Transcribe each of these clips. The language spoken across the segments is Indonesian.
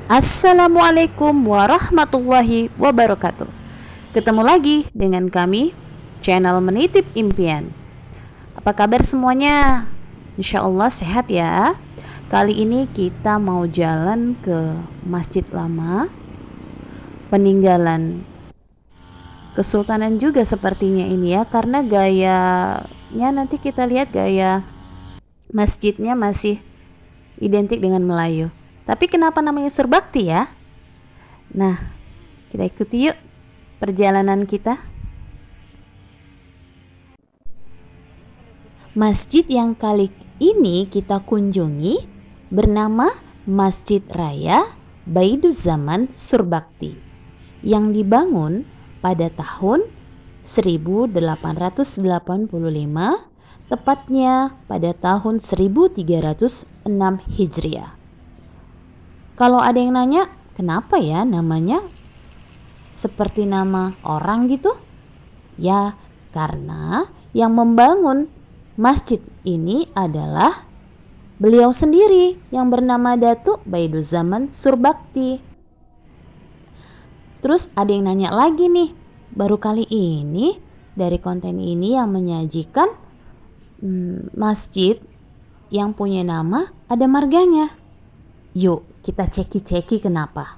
Assalamualaikum warahmatullahi wabarakatuh. Ketemu lagi dengan kami, channel Menitip Impian. Apa kabar semuanya? Insya Allah sehat ya. Kali ini kita mau jalan ke Masjid Lama, peninggalan Kesultanan juga sepertinya ini ya, karena gayanya nanti kita lihat gaya masjidnya masih identik dengan Melayu. Tapi kenapa namanya Surbakti ya? Nah, kita ikuti yuk perjalanan kita. Masjid yang kali ini kita kunjungi bernama Masjid Raya Baiduzaman Surbakti yang dibangun pada tahun 1885, tepatnya pada tahun 1306 Hijriah. Kalau ada yang nanya, kenapa ya namanya seperti nama orang gitu? Ya, karena yang membangun masjid ini adalah beliau sendiri yang bernama Datuk Baiduzaman Surbakti. Terus ada yang nanya lagi nih, baru kali ini dari konten ini yang menyajikan masjid yang punya nama ada marganya. Yuk kita ceki-ceki kenapa.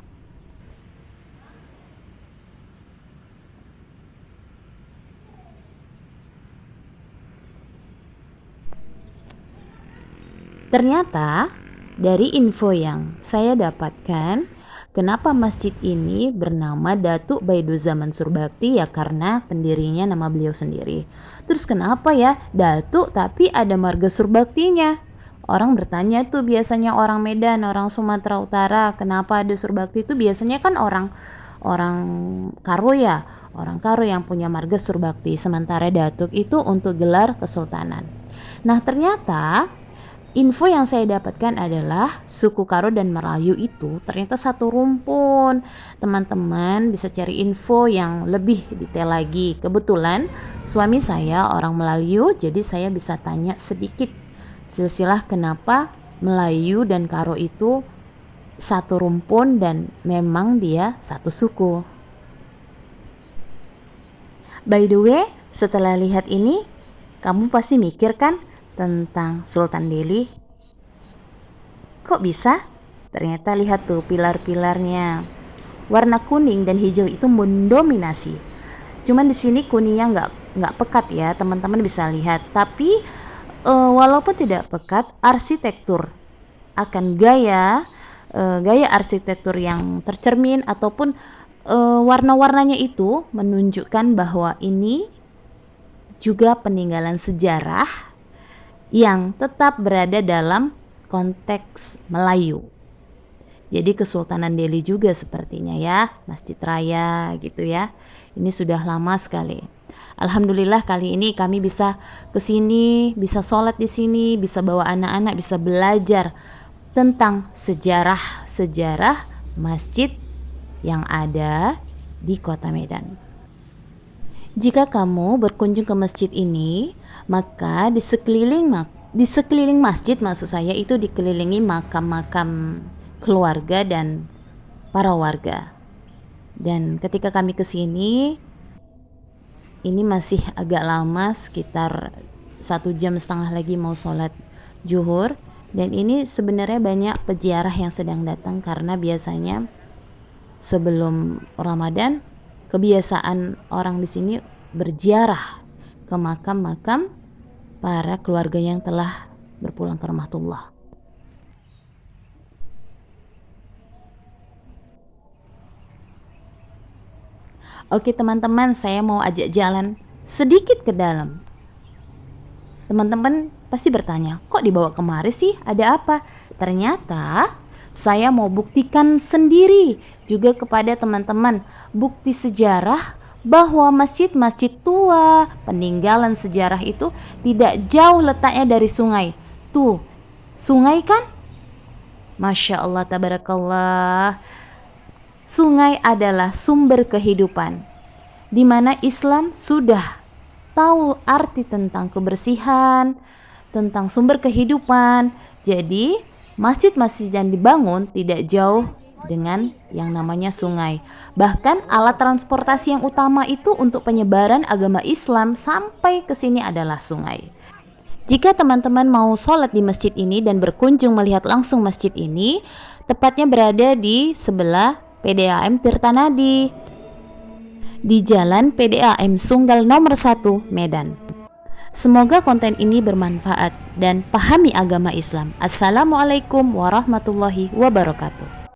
Ternyata dari info yang saya dapatkan, kenapa masjid ini bernama Datuk Baiduzaman Surbakti ya karena pendirinya nama beliau sendiri. Terus kenapa ya Datuk tapi ada marga Surbaktinya? Orang bertanya tuh biasanya orang Medan, orang Sumatera Utara, kenapa ada Surbakti itu biasanya kan orang Karo ya, orang Karo yang punya marga Surbakti, sementara Datuk itu untuk gelar kesultanan. Nah, ternyata info yang saya dapatkan adalah suku Karo dan Melayu itu ternyata satu rumpun. Teman-teman bisa cari info yang lebih detail lagi. Kebetulan suami saya orang Melayu, jadi saya bisa tanya sedikit silsilah kenapa Melayu dan Karo itu satu rumpun dan memang dia satu suku. By the way, setelah lihat ini, kamu pasti mikir kan tentang Sultan Delhi? Kok bisa? Ternyata lihat tuh pilar-pilarnya. Warna kuning dan hijau itu mendominasi. Cuman di sini kuningnya nggak pekat ya, teman-teman bisa lihat. Tapi walaupun tidak pekat, arsitektur akan gaya arsitektur yang tercermin ataupun warna-warnanya itu menunjukkan bahwa ini juga peninggalan sejarah yang tetap berada dalam konteks Melayu. Jadi Kesultanan Delhi juga sepertinya ya, Masjid Raya gitu ya. Ini sudah lama sekali. Alhamdulillah kali ini kami bisa ke sini, bisa sholat di sini, bisa bawa anak-anak, bisa belajar tentang sejarah masjid yang ada di Kota Medan. Jika kamu berkunjung ke masjid ini, maka di sekeliling masjid maksud saya itu dikelilingi makam-makam keluarga dan para warga. Dan ketika kami ke sini, ini masih agak lama, sekitar 1,5 jam lagi mau sholat zuhur. Dan ini sebenarnya banyak peziarah yang sedang datang karena biasanya sebelum Ramadan kebiasaan orang di sini berziarah ke makam-makam para keluarga yang telah berpulang ke rahmatullah. Oke teman-teman, saya mau ajak jalan sedikit ke dalam. Teman-teman pasti bertanya, kok dibawa kemari sih? Ada apa? Ternyata saya mau buktikan sendiri juga kepada teman-teman bukti sejarah bahwa masjid-masjid tua, peninggalan sejarah itu tidak jauh letaknya dari sungai. Tuh, sungai kan? Masya Allah, tabarakallah. Sungai adalah sumber kehidupan, di mana Islam sudah tahu arti tentang kebersihan, tentang sumber kehidupan. Jadi masjid-masjid yang dibangun tidak jauh dengan yang namanya sungai. Bahkan alat transportasi yang utama itu untuk penyebaran agama Islam sampai ke sini adalah sungai. Jika teman-teman mau sholat di masjid ini dan berkunjung melihat langsung masjid ini, tepatnya berada di sebelah PDAM Tirtanadi, di Jalan PDAM Sunggal nomor 1 Medan. Semoga konten ini bermanfaat dan pahami agama Islam. Assalamualaikum warahmatullahi wabarakatuh.